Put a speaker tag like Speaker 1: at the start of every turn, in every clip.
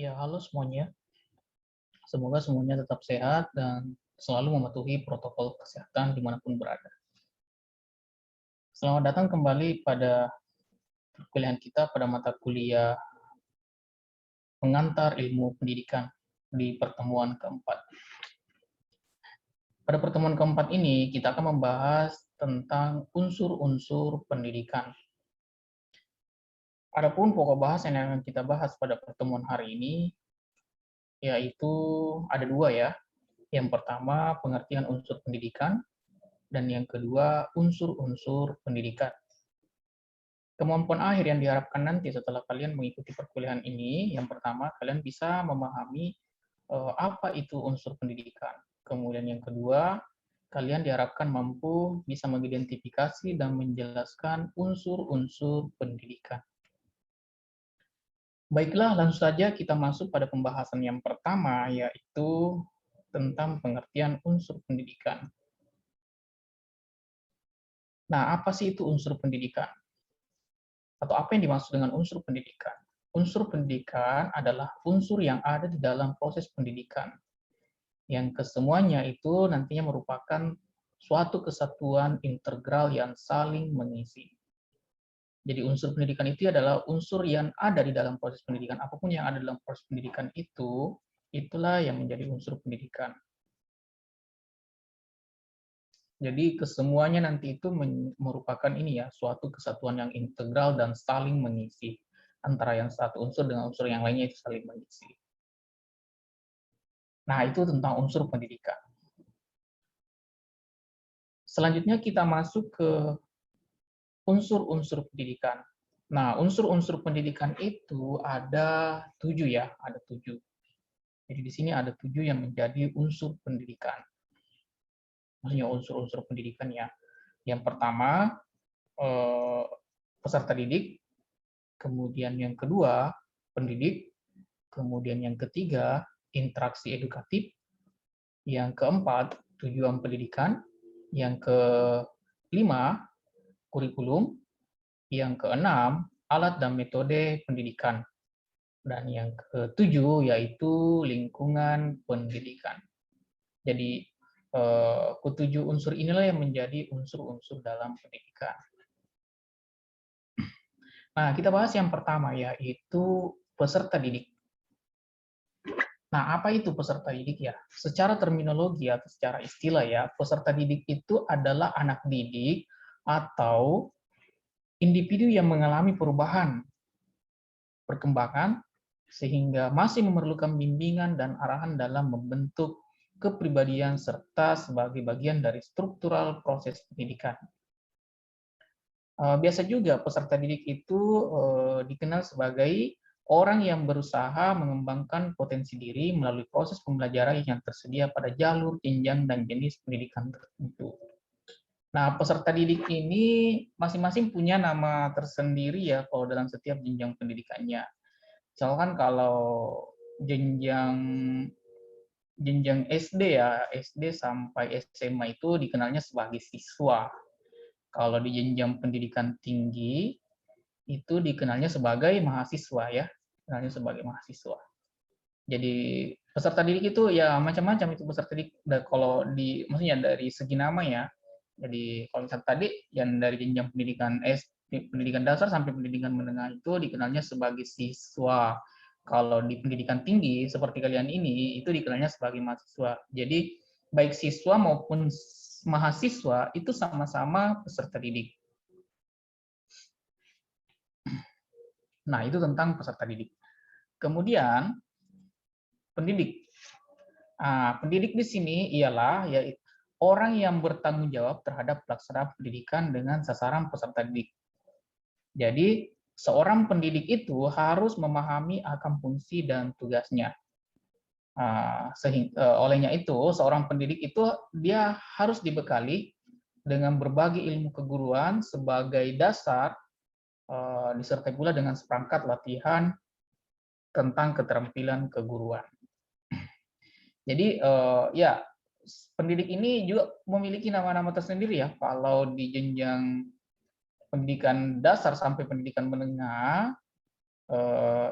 Speaker 1: Ya, halo semuanya. Semoga semuanya tetap sehat dan selalu mematuhi protokol kesehatan dimanapun berada. Selamat datang kembali pada perkuliahan kita pada mata kuliah pengantar ilmu pendidikan di pertemuan keempat. Pada pertemuan keempat ini, kita akan membahas tentang unsur-unsur pendidikan. Adapun pokok bahasan yang akan kita bahas pada pertemuan hari ini, yaitu ada dua ya. Yang pertama, pengertian unsur pendidikan, dan yang kedua, unsur-unsur pendidikan. Kemampuan akhir yang diharapkan nanti setelah kalian mengikuti perkuliahan ini, yang pertama, kalian bisa memahami apa itu unsur pendidikan. Kemudian yang kedua, kalian diharapkan mampu bisa mengidentifikasi dan menjelaskan unsur-unsur pendidikan. Baiklah, langsung saja kita masuk pada pembahasan yang pertama, yaitu tentang pengertian unsur pendidikan. Nah, apa sih itu unsur pendidikan? Atau apa yang dimaksud dengan unsur pendidikan? Unsur pendidikan adalah unsur yang ada di dalam proses pendidikan, yang kesemuanya itu nantinya merupakan suatu kesatuan integral yang saling mengisi. Jadi unsur pendidikan itu adalah unsur yang ada di dalam proses pendidikan. Apapun yang ada dalam proses pendidikan itu, itulah yang menjadi unsur pendidikan. Jadi kesemuanya nanti itu merupakan ini ya, suatu kesatuan yang integral dan saling mengisi. Antara yang satu unsur dengan unsur yang lainnya itu saling mengisi. Nah, itu tentang unsur pendidikan. Selanjutnya kita masuk ke unsur-unsur pendidikan. Nah, unsur-unsur pendidikan itu ada 7 ya, ada 7. Jadi di sini ada 7 yang menjadi unsur pendidikan. Maksudnya unsur-unsur pendidikan ya. Yang pertama, peserta didik. Kemudian yang kedua, pendidik. Kemudian yang ketiga, interaksi edukatif. Yang keempat, tujuan pendidikan. Yang kelima, kurikulum. Yang keenam, alat dan metode pendidikan. Dan yang ketujuh, yaitu lingkungan pendidikan. Jadi, ketujuh unsur inilah yang menjadi unsur-unsur dalam pendidikan. Nah, kita bahas yang pertama, yaitu peserta didik. Nah, apa itu peserta didik ya? Secara terminologi atau secara istilah ya, peserta didik itu adalah anak didik atau individu yang mengalami perubahan, perkembangan, sehingga masih memerlukan bimbingan dan arahan dalam membentuk kepribadian serta sebagai bagian dari struktural proses pendidikan. Biasa juga peserta didik itu dikenal sebagai orang yang berusaha mengembangkan potensi diri melalui proses pembelajaran yang tersedia pada jalur, jenjang, dan jenis pendidikan tertentu. Nah, peserta didik ini masing-masing punya nama tersendiri ya kalau dalam setiap jenjang pendidikannya. Misalkan kalau jenjang jenjang SD ya, SD sampai SMA itu dikenalnya sebagai siswa. Kalau di jenjang pendidikan tinggi itu dikenalnya sebagai mahasiswa ya, dikenalnya sebagai mahasiswa. Jadi peserta didik itu ya macam-macam itu peserta didik. Kalau di maksudnya dari segi nama ya. Jadi kalau misalnya tadi yang dari jenjang pendidikan pendidikan dasar sampai pendidikan menengah itu dikenalnya sebagai siswa. Kalau di pendidikan tinggi seperti kalian ini itu dikenalnya sebagai mahasiswa. Jadi baik siswa maupun mahasiswa itu sama-sama peserta didik. Nah, itu tentang peserta didik. Kemudian pendidik. Nah, pendidik di sini ialah yaitu orang yang bertanggung jawab terhadap pelaksanaan pendidikan dengan sasaran peserta didik. Jadi, seorang pendidik itu harus memahami akan fungsi dan tugasnya. Olehnya itu, seorang pendidik itu dia harus dibekali dengan berbagai ilmu keguruan sebagai dasar, disertai pula dengan seperangkat latihan tentang keterampilan keguruan. Jadi ya pendidik ini juga memiliki nama-nama tersendiri ya. Kalau di jenjang pendidikan dasar sampai pendidikan menengah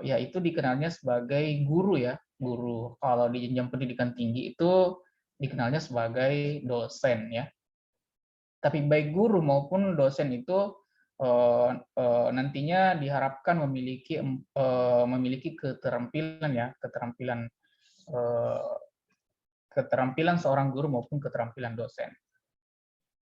Speaker 1: yaitu dikenalnya sebagai guru ya, guru. Kalau di jenjang pendidikan tinggi itu dikenalnya sebagai dosen ya. Tapi baik guru maupun dosen itu nantinya diharapkan memiliki keterampilan ya, keterampilan seorang guru maupun keterampilan dosen.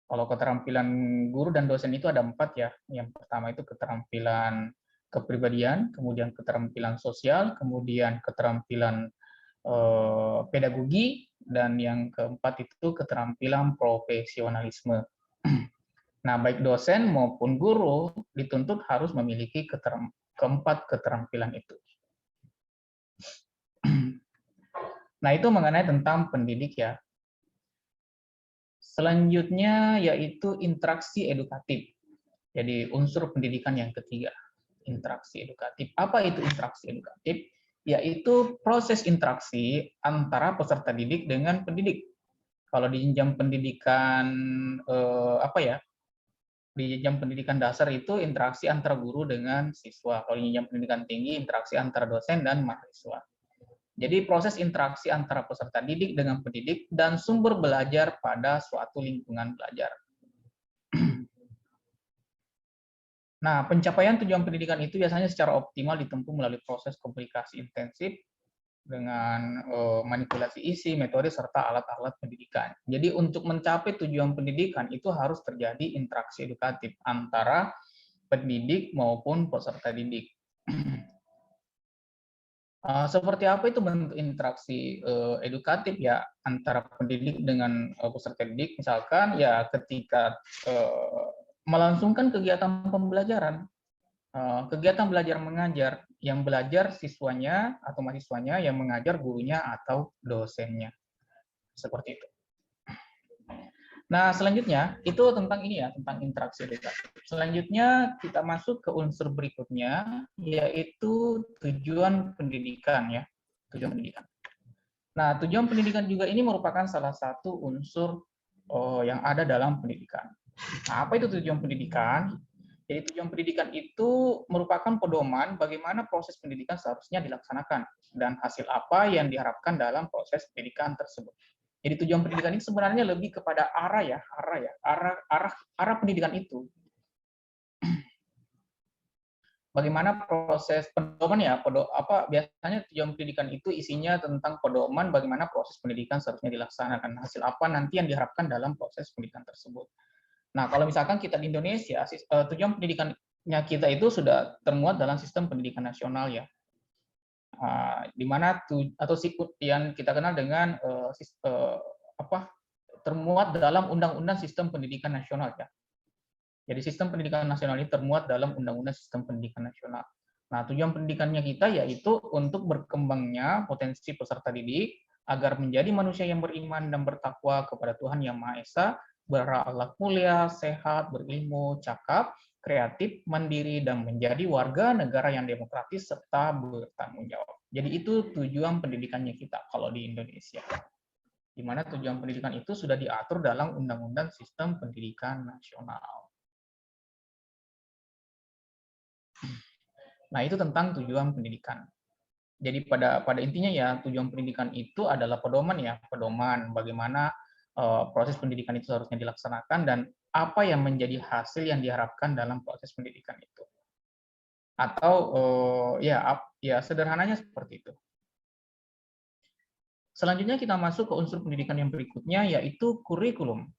Speaker 1: Kalau keterampilan guru dan dosen itu ada 4 ya. Yang pertama itu keterampilan kepribadian, kemudian keterampilan sosial, kemudian keterampilan pedagogi, dan yang keempat itu keterampilan profesionalisme. Nah, baik dosen maupun guru dituntut harus memiliki keempat keterampilan itu. Nah, itu mengenai tentang pendidik ya. Selanjutnya yaitu interaksi edukatif. Jadi unsur pendidikan yang ketiga, interaksi edukatif. Apa itu interaksi edukatif? Yaitu proses interaksi antara peserta didik dengan pendidik. Kalau di jenjang pendidikan di jenjang pendidikan dasar itu interaksi antara guru dengan siswa. Kalau di jenjang pendidikan tinggi interaksi antara dosen dan mahasiswa. Jadi proses interaksi antara peserta didik dengan pendidik dan sumber belajar pada suatu lingkungan belajar. Nah, pencapaian tujuan pendidikan itu biasanya secara optimal ditempuh melalui proses komunikasi intensif dengan manipulasi isi, metode, serta alat-alat pendidikan. Jadi untuk mencapai tujuan pendidikan itu harus terjadi interaksi edukatif antara pendidik maupun peserta didik. Seperti apa itu bentuk interaksi edukatif ya antara pendidik dengan peserta didik? Misalkan ya ketika melangsungkan kegiatan pembelajaran, kegiatan belajar mengajar, yang belajar siswanya atau mahasiswanya, yang mengajar gurunya atau dosennya, seperti itu. Nah, selanjutnya itu tentang ini ya, tentang interaksi edukatif. Selanjutnya kita masuk ke unsur berikutnya, yaitu tujuan pendidikan ya, tujuan pendidikan. Nah, tujuan pendidikan juga ini merupakan salah satu unsur yang ada dalam pendidikan. Nah, apa itu tujuan pendidikan? Jadi tujuan pendidikan itu merupakan pedoman bagaimana proses pendidikan seharusnya dilaksanakan dan hasil apa yang diharapkan dalam proses pendidikan tersebut. Jadi tujuan pendidikan ini sebenarnya lebih kepada arah pendidikan itu. Bagaimana proses pedoman ya, biasanya tujuan pendidikan itu isinya tentang pedoman bagaimana proses pendidikan seharusnya dilaksanakan, hasil apa nanti yang diharapkan dalam proses pendidikan tersebut. Nah, kalau misalkan kita di Indonesia, tujuan pendidikannya kita itu sudah termuat dalam sistem pendidikan nasional ya, di mana atau yang kita kenal dengan termuat dalam Undang-Undang Sistem Pendidikan Nasional ya. Jadi sistem pendidikan nasional ini termuat dalam Undang-Undang Sistem Pendidikan Nasional. Nah, tujuan pendidikannya kita yaitu untuk berkembangnya potensi peserta didik agar menjadi manusia yang beriman dan bertakwa kepada Tuhan Yang Maha Esa, berakhlak mulia, sehat, berilmu, cakap, kreatif, mandiri, dan menjadi warga negara yang demokratis serta bertanggung jawab. Jadi itu tujuan pendidikannya kita kalau di Indonesia. Di mana tujuan pendidikan itu sudah diatur dalam Undang-Undang Sistem Pendidikan Nasional. Nah, itu tentang tujuan pendidikan. Jadi pada intinya ya tujuan pendidikan itu adalah pedoman ya, pedoman bagaimana proses pendidikan itu harusnya dilaksanakan dan apa yang menjadi hasil yang diharapkan dalam proses pendidikan itu. Atau ya sederhananya seperti itu. Selanjutnya kita masuk ke unsur pendidikan yang berikutnya yaitu kurikulum.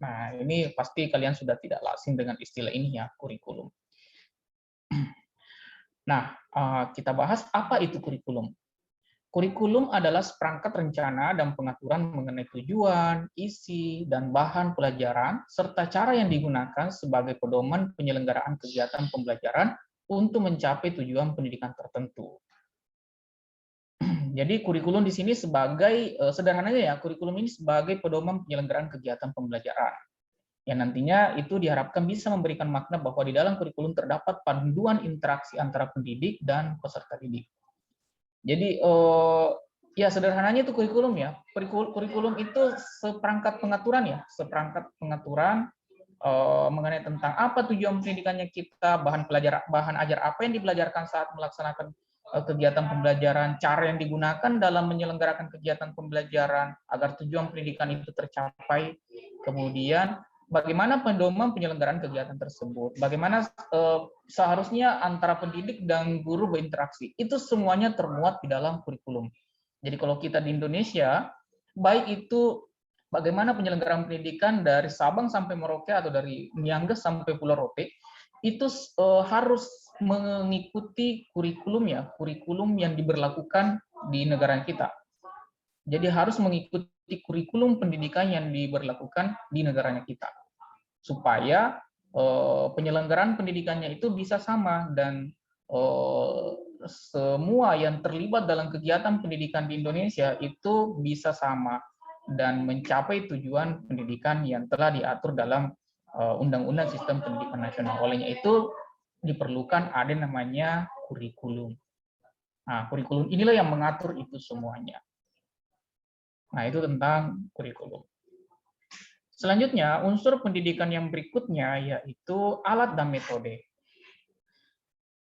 Speaker 1: Nah, ini pasti kalian sudah tidak asing dengan istilah ini ya, kurikulum. Nah, kita bahas apa itu kurikulum. Kurikulum adalah seperangkat rencana dan pengaturan mengenai tujuan, isi, dan bahan pelajaran, serta cara yang digunakan sebagai pedoman penyelenggaraan kegiatan pembelajaran untuk mencapai tujuan pendidikan tertentu. Jadi kurikulum di sini sebagai, sederhananya ya, kurikulum ini sebagai pedoman penyelenggaraan kegiatan pembelajaran. Yang nantinya itu diharapkan bisa memberikan makna bahwa di dalam kurikulum terdapat panduan interaksi antara pendidik dan peserta didik. Jadi ya sederhananya itu kurikulum ya. Kurikulum itu seperangkat pengaturan ya, seperangkat pengaturan mengenai tentang apa tujuan pendidikannya kita, bahan ajar apa yang dipelajarkan saat melaksanakan kegiatan pembelajaran, cara yang digunakan dalam menyelenggarakan kegiatan pembelajaran agar tujuan pendidikan itu tercapai, kemudian bagaimana pedoman penyelenggaraan kegiatan tersebut, bagaimana seharusnya antara pendidik dan guru berinteraksi, itu semuanya termuat di dalam kurikulum. Jadi kalau kita di Indonesia, baik itu bagaimana penyelenggaraan pendidikan dari Sabang sampai Merauke atau dari Miangas sampai Pulau Rote, itu harus mengikuti kurikulum yang diberlakukan di negara kita. Jadi harus mengikuti kurikulum pendidikan yang diberlakukan di negaranya kita, supaya penyelenggaraan pendidikannya itu bisa sama dan semua yang terlibat dalam kegiatan pendidikan di Indonesia itu bisa sama dan mencapai tujuan pendidikan yang telah diatur dalam Undang-Undang Sistem Pendidikan Nasional. Olehnya itu diperlukan ada namanya kurikulum. Nah, kurikulum inilah yang mengatur itu semuanya. Nah, itu tentang kurikulum. Selanjutnya, unsur pendidikan yang berikutnya yaitu alat dan metode.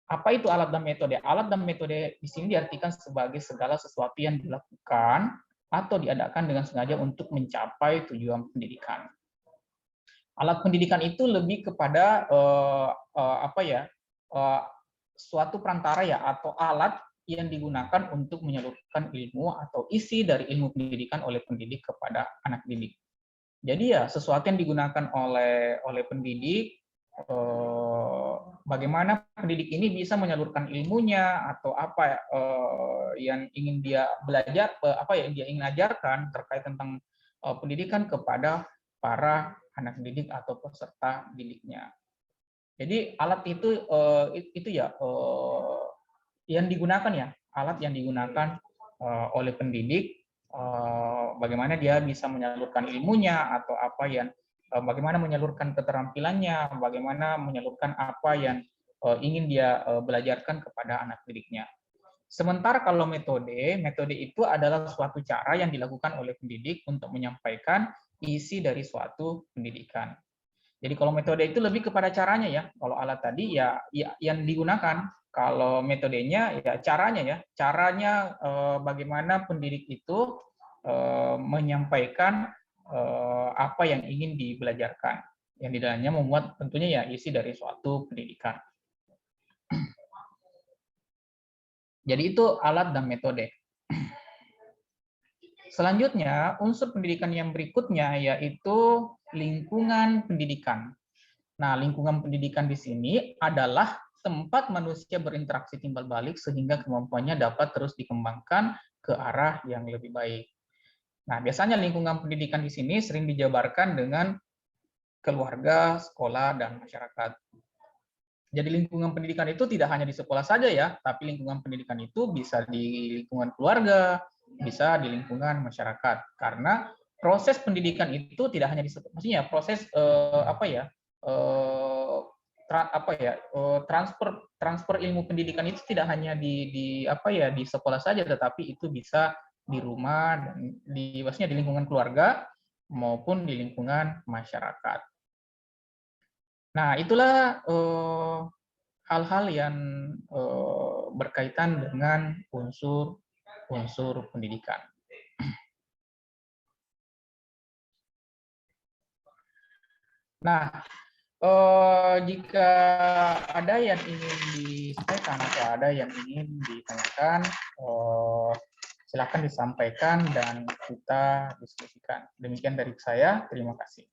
Speaker 1: Apa itu alat dan metode? Alat dan metode di sini diartikan sebagai segala sesuatu yang dilakukan atau diadakan dengan sengaja untuk mencapai tujuan pendidikan. Alat pendidikan itu lebih kepada suatu perantara atau alat yang digunakan untuk menyalurkan ilmu atau isi dari ilmu pendidikan oleh pendidik kepada anak didik. Jadi sesuatu yang digunakan oleh pendidik, bagaimana pendidik ini bisa menyalurkan ilmunya atau apa yang ingin dia belajar, apa yang dia ingin ajarkan terkait tentang pendidikan kepada para anak didik atau peserta didiknya. Jadi alat itu yang digunakan alat yang digunakan oleh pendidik, bagaimana dia bisa menyalurkan ilmunya atau apa yang bagaimana menyalurkan keterampilannya, bagaimana menyalurkan apa yang ingin dia belajarkan kepada anak didiknya. Sementara kalau metode itu adalah suatu cara yang dilakukan oleh pendidik untuk menyampaikan isi dari suatu pendidikan. Jadi kalau metode itu lebih kepada caranya Kalau alat tadi yang digunakan. Kalau metodenya caranya bagaimana pendidik itu menyampaikan apa yang ingin dibelajarkan. Yang di dalamnya memuat tentunya isi dari suatu pendidikan. Jadi itu alat dan metode. Selanjutnya, unsur pendidikan yang berikutnya yaitu lingkungan pendidikan. Nah, lingkungan pendidikan di sini adalah tempat manusia berinteraksi timbal balik sehingga kemampuannya dapat terus dikembangkan ke arah yang lebih baik. Nah, biasanya lingkungan pendidikan di sini sering dijabarkan dengan keluarga, sekolah, dan masyarakat. Jadi lingkungan pendidikan itu tidak hanya di sekolah saja tapi lingkungan pendidikan itu bisa di lingkungan keluarga, bisa di lingkungan masyarakat. Karena proses pendidikan itu tidak hanya di maksudnya proses transfer ilmu pendidikan itu tidak hanya di sekolah saja, tetapi itu bisa di rumah dan maksudnya di lingkungan keluarga maupun di lingkungan masyarakat. Nah, itulah hal-hal yang berkaitan dengan unsur pendidikan. Nah, jika ada yang ingin disampaikan atau ada yang ingin ditanyakan, silakan disampaikan dan kita diskusikan. Demikian dari saya, terima kasih.